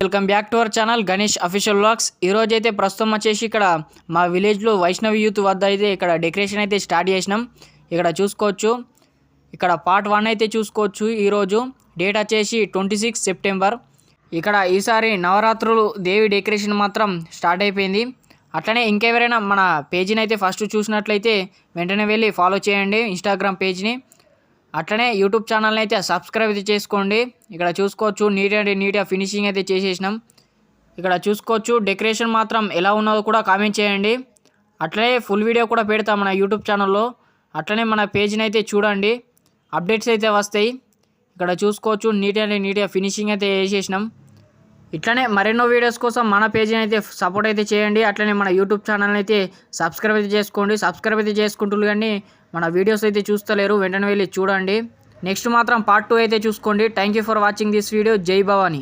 Welcome back to our channel Ganesh official vlogs. ఈరోజు అయితే ప్రస్తుతం వచ్చేసి ఇక్కడ మా విలేజ్లో వైష్ణవి యూత్ వద్ద అయితే ఇక్కడ డెకరేషన్ అయితే స్టార్ట్ చేసినాం. ఇక్కడ చూసుకోవచ్చు, ఇక్కడ పార్ట్ 1 అయితే చూసుకోవచ్చు. ఈరోజు డేట్ వచ్చేసి 26 సెప్టెంబర్. ఇక్కడ ఈసారి నవరాత్రులు దేవి డెకరేషన్ మాత్రం స్టార్ట్ అయిపోయింది. అట్లనే ఇంకెవరైనా మన పేజీని అయితే ఫస్ట్ చూసినట్లయితే వెంటనే వెళ్ళి ఫాలో చేయండి ఇన్స్టాగ్రామ్ పేజ్ని. అట్లనే యూట్యూబ్ ఛానల్ని అయితే సబ్స్క్రైబ్ అయితే చేసుకోండి. ఇక్కడ చూసుకోవచ్చు నీట్గా ఫినిషింగ్ అయితే చేసేసినాం. ఇక్కడ చూసుకోవచ్చు డెకరేషన్ మాత్రం ఎలా ఉన్నదో కూడా కామెంట్ చేయండి. అట్లనే ఫుల్ వీడియో కూడా పెడతాం మన యూట్యూబ్ ఛానల్లో. అట్లనే మన పేజ్ని అయితే చూడండి, అప్డేట్స్ అయితే వస్తాయి. ఇక్కడ చూసుకోవచ్చు నీట్గా ఫినిషింగ్ అయితే చేసేసినాం. ఇట్లనే మరెన్నో వీడియోస్ కోసం మన పేజీని అయితే సపోర్ట్ అయితే చేయండి. అట్లనే మన యూట్యూబ్ ఛానల్ని అయితే సబ్స్క్రైబ్ అయితే చేసుకోండి. సబ్స్క్రైబ్ అయితే చేసుకుంటున్నారు కానీ మన వీడియోస్ అయితే చూస్తలేరు, వెంటనే వెళ్ళి చూడండి. నెక్స్ట్ మాత్రం పార్ట్ 2 అయితే చూసుకోండి. Thank you for watching this video. జై భవానీ.